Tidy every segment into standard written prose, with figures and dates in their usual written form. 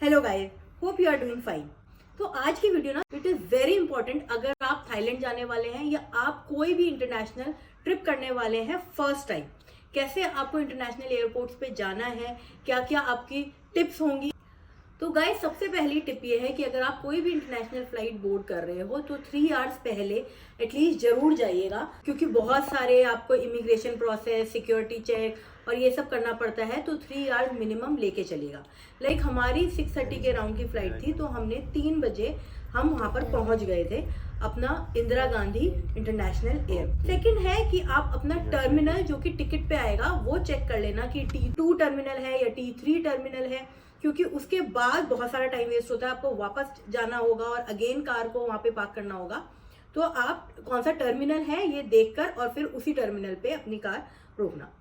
Hello guys, hope you are doing fine. तो आज की वीडियो ना इट इज़ वेरी इंपॉर्टेंट अगर आप थाईलैंड जाने वाले हैं या आप कोई भी इंटरनेशनल ट्रिप करने वाले हैं फर्स्ट टाइम। कैसे आपको इंटरनेशनल एयरपोर्ट्स पे जाना है, क्या क्या आपकी टिप्स होंगी। तो गाइस, सबसे पहली टिप ये है कि अगर आप कोई भी इंटरनेशनल फ्लाइट बोर्ड कर रहे हो तो 3 आवर्स पहले एटलीस्ट जरूर जाइएगा, क्योंकि बहुत सारे आपको इमिग्रेशन प्रोसेस, सिक्योरिटी चेक और ये सब करना पड़ता है। तो 3 आवर्स मिनिमम लेके चलिएगा। लाइक हमारी 6:30 के राउंड की फ्लाइट थी, तो हमने 3 बजे हम वहाँ पर पहुँच गए थे अपना Indira Gandhi international airport. Second है कि आप अपना टर्मिनल जो कि टिकट पे आएगा वो चेक कर लेना कि T2 टर्मिनल है या T3 टर्मिनल है, क्योंकि उसके बाद बहुत सारा टाइम वेस्ट होता है। आपको वापस जाना होगा और अगेन कार को वहाँ पे पार्क करना होगा। तो आप कौन सा टर्मिनल है ये देखकर और फिर उसी टर्मिनल पे अपनी कार रोकना।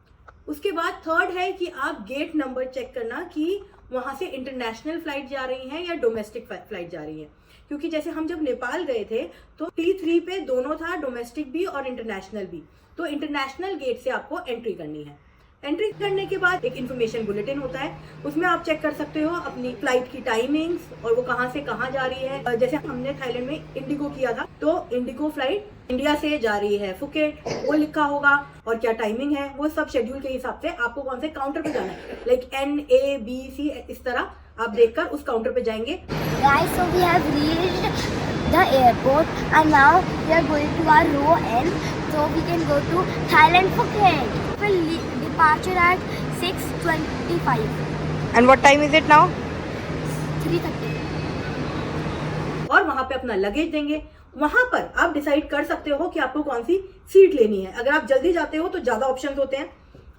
उसके बाद थर्ड है कि आप गेट नंबर चेक करना कि वहाँ से इंटरनेशनल फ्लाइट जा रही है या डोमेस्टिक फ्लाइट जा रही है, क्योंकि जैसे हम जब नेपाल गए थे तो T3 पे दोनों था, डोमेस्टिक भी और इंटरनेशनल भी। तो इंटरनेशनल गेट से आपको एंट्री करनी है। एंट्री करने के बाद एक इन्फॉर्मेशन बुलेटिन होता है, उसमें आप चेक कर सकते हो अपनी फ्लाइट की टाइमिंग्स और वो कहाँ से कहाँ जा रही है। जैसे हमने थाईलैंड में इंडिगो किया था, तो इंडिगो फ्लाइट इंडिया से जा रही है फुकेट, वो लिखा होगा और क्या टाइमिंग है वो सब शेड्यूल के हिसाब से आपको कौन से काउंटर पे जाना है, लाइक NABC इस तरह आप देखकर उस काउंटर पे जाएंगे। Guys, so we have reached the airport and now we are going to our row N, so we can go to Thailand Phuket. We'll departure at 6:25. And what time is it now? 3:30. और वहां पे अपना luggage देंगे। वहां पर आप decide कर सकते हो कि आपको कौन सी सीट लेनी है। अगर आप जल्दी जाते हो तो ज्यादा ऑप्शंस होते हैं,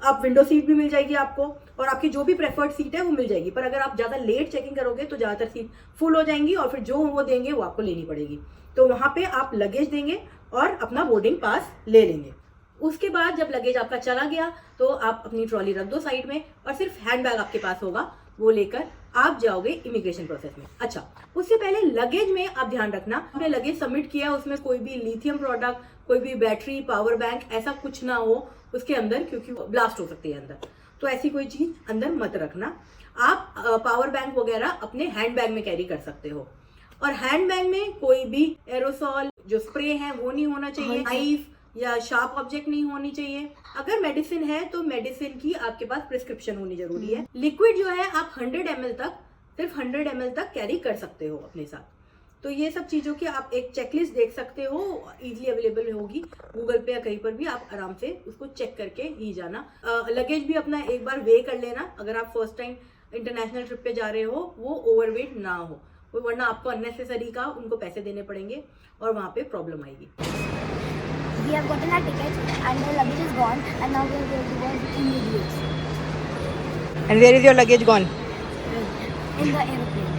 आप विंडो सीट भी मिल जाएगी आपको और आपकी जो भी प्रेफर्ड सीट है वो मिल जाएगी। पर अगर आप ज्यादा लेट चेकिंग करोगे तो ज्यादातर सीट फुल हो जाएंगी और फिर जो वो देंगे वो आपको लेनी पड़ेगी। तो वहां पे आप लगेज देंगे और अपना बोर्डिंग पास ले लेंगे। उसके बाद जब लगेज आपका चला गया तो आप अपनी ट्रॉली रख दो साइड में और सिर्फ हैंड बैग आपके पास होगा, वो लेकर आप जाओगे इमिग्रेशन प्रोसेस में। अच्छा, उससे पहले लगेज में आप ध्यान रखना, आपने लगेज सबमिट किया उसमें कोई भी लिथियम प्रोडक्ट, कोई भी बैटरी, पावर बैंक ऐसा कुछ ना हो उसके अंदर, क्योंकि ब्लास्ट हो सकती है अंदर। तो ऐसी कोई चीज अंदर मत रखना। आप पावर बैंक वगैरह अपने हैंड बैग में कैरी कर सकते हो। और हैंड बैग में कोई भी एरोसॉल जो स्प्रे है वो नहीं होना चाहिए, नाइफ या शार्प ऑब्जेक्ट नहीं होनी चाहिए। अगर मेडिसिन है तो मेडिसिन की आपके पास प्रिस्क्रिप्शन होनी जरूरी है। लिक्विड जो है आप 100 ml तक, सिर्फ 100 ml तक कैरी कर सकते हो अपने साथ। तो ये सब चीजों की आप एक चेकलिस्ट देख सकते हो, इजीली अवेलेबल होगी गूगल पे या कहीं पर भी, आप आराम से उसको चेक करके ही जाना। लगेज भी अपना एक बार वे कर लेना, अगर आप फर्स्ट टाइम इंटरनेशनल ट्रिप पे जा रहे हो वो ओवरवेट ना हो, वरना आपको अननेसेसरी का उनको पैसे देने पड़ेंगे और वहाँ पे प्रॉब्लम आएगी। We have gotten our tickets and the luggage is gone and now we are going to go immediately And where is your luggage gone? in the airplane.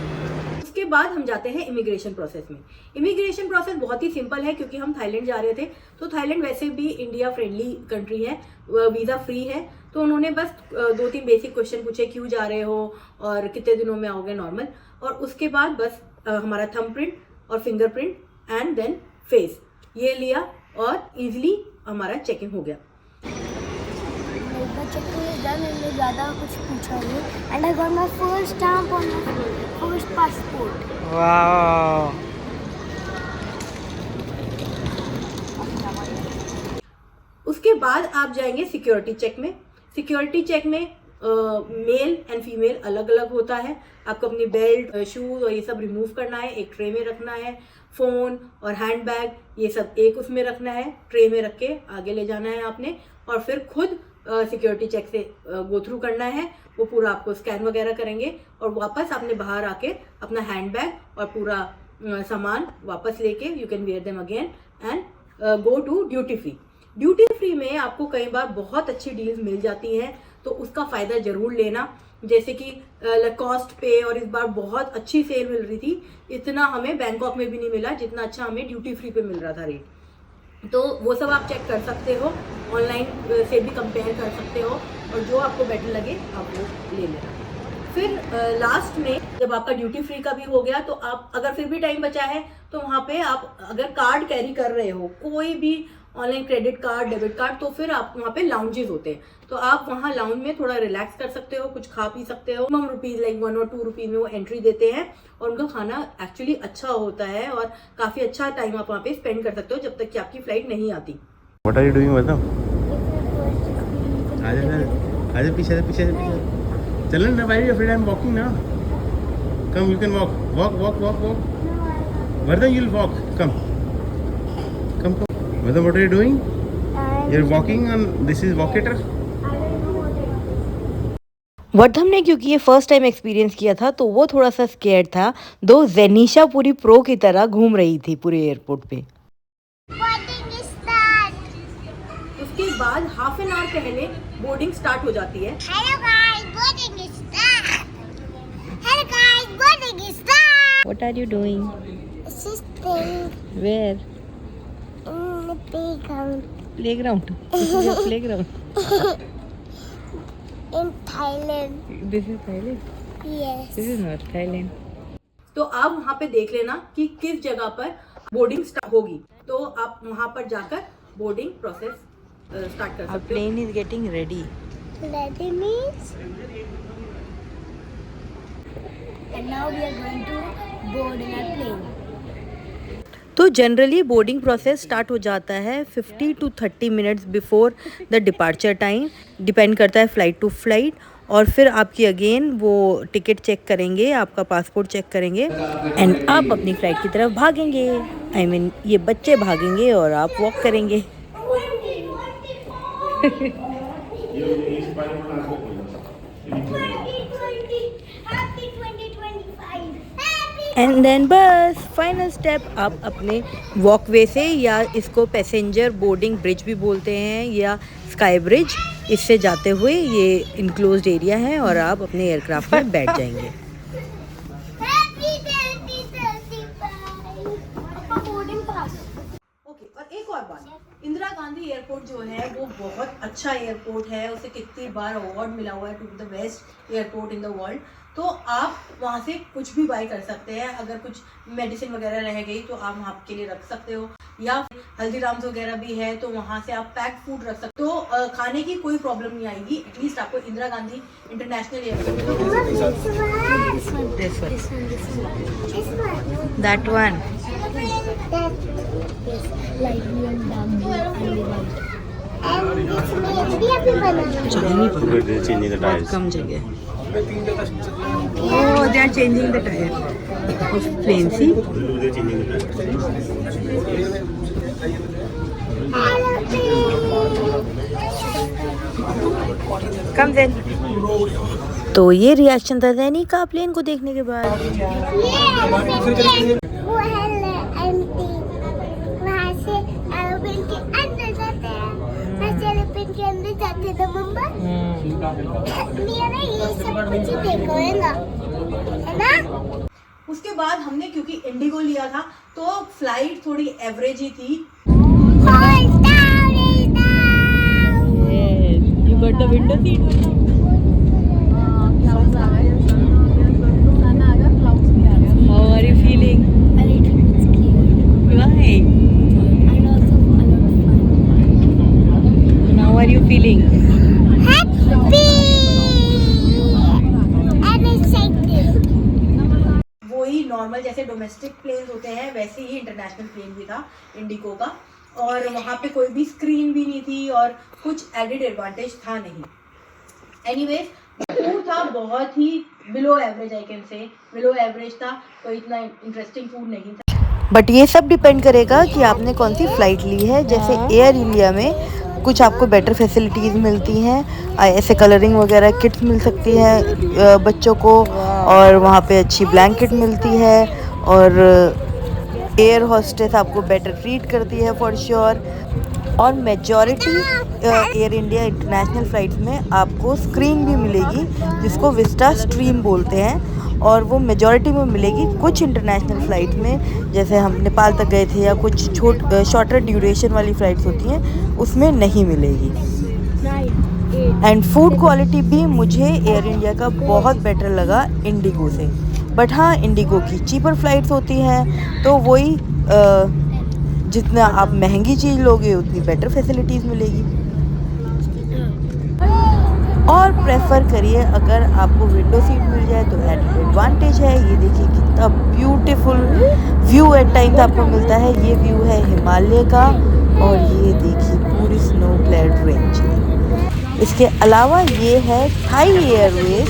उसके बाद हम जाते हैं इमिग्रेशन प्रोसेस में। इमिग्रेशन प्रोसेस बहुत ही simple है, क्योंकि हम थाईलैंड जा रहे थे तो थाईलैंड वैसे भी इंडिया फ्रेंडली कंट्री है, वीज़ा फ्री है। तो उन्होंने बस 2-3 बेसिक क्वेश्चन पूछे, क्यों जा रहे हो और कितने दिनों में आओगे नॉर्मल, और उसके बाद बस हमारा थंब प्रिंट और फिंगरप्रिंट एंड देन फेस ये लिया और इजीली हमारा चेकिंग हो गया। The checking is done and मैं ज़्यादा कुछ पूछा नहीं and I got my first stamp on my first passport. Wow. उसके बाद आप जाएंगे सिक्योरिटी चेक में। सिक्योरिटी चेक में मेल एंड फीमेल अलग अलग होता है। आपको अपनी बेल्ट, शूज और ये सब रिमूव करना है, एक ट्रे में रखना है। फ़ोन और हैंड बैग ये सब एक उसमें रखना है, ट्रे में रख के आगे ले जाना है आपने, और फिर खुद सिक्योरिटी चेक से गो थ्रू करना है। वो पूरा आपको स्कैन वगैरह करेंगे और वापस आपने बाहर आके अपना हैंड बैग और पूरा सामान वापस लेके you can wear them again and go to duty free. Duty free में आपको कई बार बहुत अच्छी डील्स मिल जाती हैं, तो उसका फ़ायदा ज़रूर लेना। जैसे कि लकॉस्ट पे और इस बार बहुत अच्छी सेल मिल रही थी, इतना हमें बैंकॉक में भी नहीं मिला जितना अच्छा हमें ड्यूटी फ्री पे मिल रहा था रेट। तो वो सब आप चेक कर सकते हो, ऑनलाइन से भी कंपेयर कर सकते हो और जो आपको बेटर लगे आप वो ले लेना। फिर लास्ट में जब आपका ड्यूटी फ्री का भी हो गया तो आप अगर फिर भी टाइम बचा है तो वहाँ पे आप अगर कार्ड कैरी कर रहे हो, कोई भी online credit card, debit card, तो फिर आप वहाँ पे लाउंजेस होते हैं, तो आप वहाँ लाउंज में थोड़ा रिलैक्स कर सकते हो, कुछ खा पी सकते हो। मिनिमम रुपीज लाइक 1 और 2 रुपीज में वो एंट्री देते हैं और उनका खाना एक्चुअली अच्छा होता है और काफी अच्छा टाइम आप वहाँ पे स्पेंड कर सकते हो जब तक कि आपकी फ्लाइट नहीं आती। What are you doing बताओ? आजा पीछे चलो ना भाई, afraid I'm walking now. Come, you can walk. Vardhan, you'll walk. Come. Vardhan, what are you doing? You're walking on, this is walkator. वर्धम ने क्योंकि ये फर्स्ट टाइम एक्सपीरियंस किया था तो वो थोड़ा सा स्केयर्ड था, दो जेनिशा पूरी प्रो की तरह घूम रही थी पूरे एयरपोर्ट पे। उसके बाद हाफ एन आवर पहले बोर्डिंग स्टार्ट हो जाती है। What are you doing? Sitting Where? in the playground Playground. This is your playground. in Thailand. This is Thailand. Yes. This is not Thailand. तो आप वहाँ पे देख लेना कि किस जगह पर बोर्डिंग स्टार्ट होगी, तो आप वहाँ पर जाकर बोर्डिंग प्रोसेस स्टार्ट कर Our सकते हो। plane is getting ready. Ready means? And now we are going to board in our plane. तो जनरली बोर्डिंग प्रोसेस स्टार्ट हो जाता है 50 to 30 minutes before the departure time, depend करता है flight to flight. और फिर आपकी अगेन वो टिकट चेक करेंगे, आपका पासपोर्ट चेक करेंगे एंड आप अपनी फ़्लाइट की तरफ भागेंगे। I mean, ये बच्चे भागेंगे और आप वॉक करेंगे। एंड देन बस फाइनल स्टेप, आप अपने वॉकवे से, या इसको पैसेंजर बोर्डिंग ब्रिज भी बोलते हैं या स्काई ब्रिज, इससे जाते हुए ये इनक्लोज्ड एरिया है और आप अपने एयरक्राफ्ट में बैठ जाएंगे। ओके, और एक और बात, इंदिरा गांधी एयरपोर्ट जो है वो बहुत अच्छा एयरपोर्ट है, उसे कितनी बार अवार्ड मिला हुआ है to the best airport in the world. तो आप वहाँ से कुछ भी बाय कर सकते हैं, अगर कुछ मेडिसिन वगैरह रह गई तो आप वहाँ के लिए रख सकते हो, या हल्दीराम्स वगैरह भी है तो वहाँ से आप पैक फूड रख सकते हो। तो खाने की कोई प्रॉब्लम नहीं आएगी, एटलीस्ट आपको Indira Gandhi international airport. That one Changing the tires. कम जगह। Oh, they are changing the tire of plane. See? They're changing the tires. Come then. तो ये रिएक्शन था ज़ैनी का प्लेन को देखने के बाद। वहाँ से एरोप्लेन के अंदर जाते हैं, वहाँ से एरोप्लेन के अंदर जाते हैं मुंबई। मेरा ये सब कुछ देखो है ना। उसके बाद हमने क्योंकि इंडिगो लिया था तो फ्लाइट थोड़ी एवरेज ही थी। You got the window seat. How are you feeling? A little bit scared. Why? And also a lot of fun. How are you feeling? Happy and excited. वही नॉर्मल जैसे domestic plane होते हैं वैसे ही international plane भी था Indigo का, और वहाँ पे कोई भी स्क्रीन भी नहीं थी और कुछ एडेड एडवांटेज था नहीं। एनीवेज, फूड था बहुत ही below average, I can say below average था, कोई इतना इंटरेस्टिंग फूड नहीं था। बट ये सब डिपेंड करेगा कि आपने कौन सी फ़्लाइट ली है। जैसे एयर इंडिया में कुछ आपको बेटर फैसिलिटीज़ मिलती हैं, ऐसे कलरिंग वगैरह किट्स मिल सकती है बच्चों को, और वहाँ पे अच्छी ब्लैंकेट मिलती है, और एयर होस्टेस आपको बेटर ट्रीट करती है फॉर श्योर। और majority air India international flights में आपको स्क्रीन भी मिलेगी जिसको विस्टा स्ट्रीम बोलते हैं, और वो मेजॉरिटी में मिलेगी। कुछ इंटरनेशनल फ़्लाइट में जैसे हम नेपाल तक गए थे या कुछ शॉर्टर ड्यूरेशन वाली फ़्लाइट्स होती हैं उसमें नहीं मिलेगी। एंड फूड क्वालिटी भी मुझे एयर इंडिया का बहुत बेटर लगा इंडिगो से। बट हाँ, इंडिगो की चीपर फ़्लाइट्स होती हैं तो वही जितना आप महंगी चीज़ लोगे उतनी बेटर फैसिलिटीज़ मिलेगी। और प्रेफर करिए अगर आपको विंडो सीट मिल जाए तो एडिड एडवांटेज है। ये देखिए कितना ब्यूटीफुल व्यू एट टाइम्स आपको मिलता है। ये व्यू है हिमालय का और ये देखिए पूरी स्नो क्लेड रेंज है। इसके अलावा ये है थाई एयरवेज।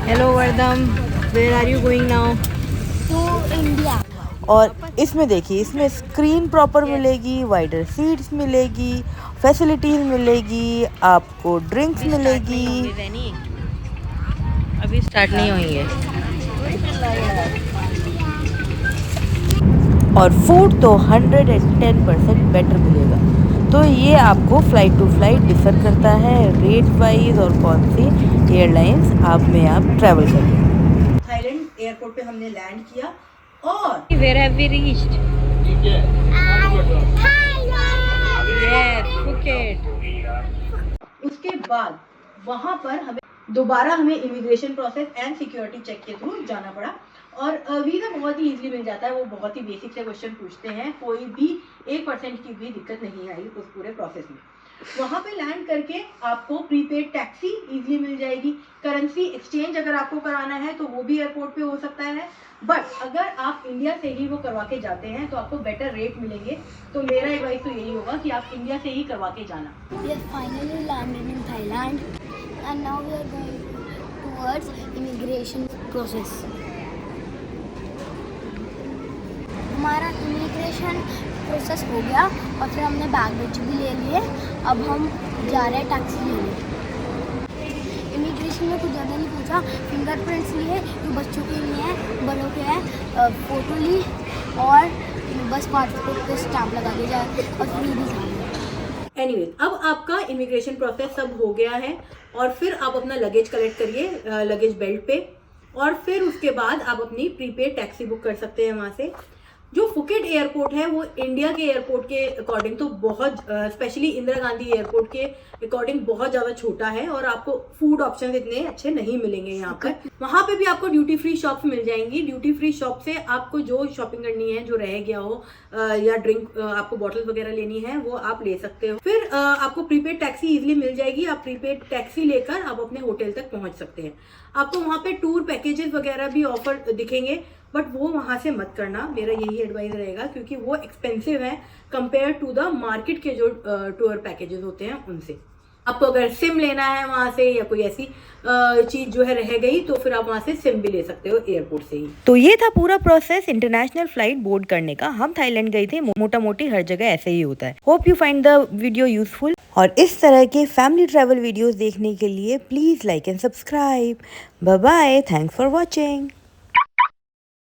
हेलो वर्दम, where are you going now? To India. और इसमें देखिए, इसमें स्क्रीन प्रॉपर मिलेगी, वाइडर सीट्स मिलेगी, फैसिलिटीज़ मिलेगी, आपको ड्रिंक्स मिलेगी। अभी स्टार्ट नहीं होंगे। और फूड तो 110% बेटर मिलेगा। तो ये आपको फ़्लाइट टू फ्लाइट डिफ़र करता है रेट वाइज और कौन सी एयरलाइंस आप ट्रैवल करें। थाईलैंड एयरपोर्ट पे हमने लैंड किया और Where have we reached? Yes, Phuket. उसके बाद वहां पर हमें immigration process and security check के थ्रू जाना पड़ा। और वीज़ा बहुत ही इजीली मिल जाता है। वो बहुत ही बेसिक से क्वेश्चन पूछते हैं, कोई भी 1% की भी दिक्कत नहीं आई उस पूरे प्रोसेस में। वहाँ पे लैंड करके आपको प्रीपेड टैक्सी इजीली मिल जाएगी। करेंसी एक्सचेंज अगर आपको कराना है तो वो भी एयरपोर्ट पे हो सकता है, बट अगर आप इंडिया से ही वो करवा के जाते हैं तो आपको बेटर रेट मिलेंगे। तो मेरा एडवाइस तो यही होगा कि आप इंडिया से ही करवा के जाना। We have finally landed in Thailand and now we are going towards immigration process. हमारा इमिग्रेशन प्रोसेस हो गया और फिर हमने बैगेज भी ले लिए। अब हम जा रहे हैं टैक्सी लेने। इमिग्रेशन में कुछ ज़्यादा नहीं पूछा, फिंगरप्रिंट्स लिए जो बच्चों के लिए हैं, बड़ों के हैं, फ़ोटो ली और बस पासपोर्ट पे स्टैम्प लगा दिया जाए और फिर भी जाना। एनीवे, अब आपका इमिग्रेशन प्रोसेस सब हो गया है और फिर आप अपना लगेज कलेक्ट करिए लगेज बेल्ट पे, और फिर उसके बाद आप अपनी प्रीपेड टैक्सी बुक कर सकते हैं वहाँ से। जो फुकेट एयरपोर्ट है वो इंडिया के एयरपोर्ट के अकॉर्डिंग तो बहुत स्पेशली इंदिरा गांधी एयरपोर्ट के अकॉर्डिंग बहुत ज़्यादा छोटा है और आपको फूड ऑप्शन इतने अच्छे नहीं मिलेंगे यहाँ पर। वहाँ पे भी आपको ड्यूटी फ्री शॉप्स मिल जाएंगी। ड्यूटी फ्री शॉप से आपको जो शॉपिंग करनी है, जो रह गया हो या ड्रिंक आपको बॉटल वगैरह लेनी है वो आप ले सकते हो। फिर आपको प्रीपेड टैक्सी इजिली मिल जाएगी। आप प्रीपेड टैक्सी लेकर आप अपने होटल तक पहुँच सकते हैं। आपको वहाँ पे टूर पैकेजेस वगैरह भी ऑफर दिखेंगे, बट वो वहाँ से मत करना, मेरा यही एडवाइस रहेगा, क्योंकि वो एक्सपेंसिव है कंपेयर टू द मार्केट के जो टूर पैकेजेस होते हैं उनसे। आपको अगर सिम लेना है वहाँ से या कोई ऐसी चीज़ जो है रह गई तो फिर आप वहाँ से सिम भी ले सकते हो एयरपोर्ट से ही। तो ये था पूरा प्रोसेस इंटरनेशनल फ्लाइट बोर्ड करने का। हम थाईलैंड गए थे, मोटा मोटी हर जगह ऐसे ही होता है। Hope you find the video useful. और इस तरह के फैमिली ट्रैवल वीडियोस देखने के लिए please like and subscribe. Bye bye, thanks for watching.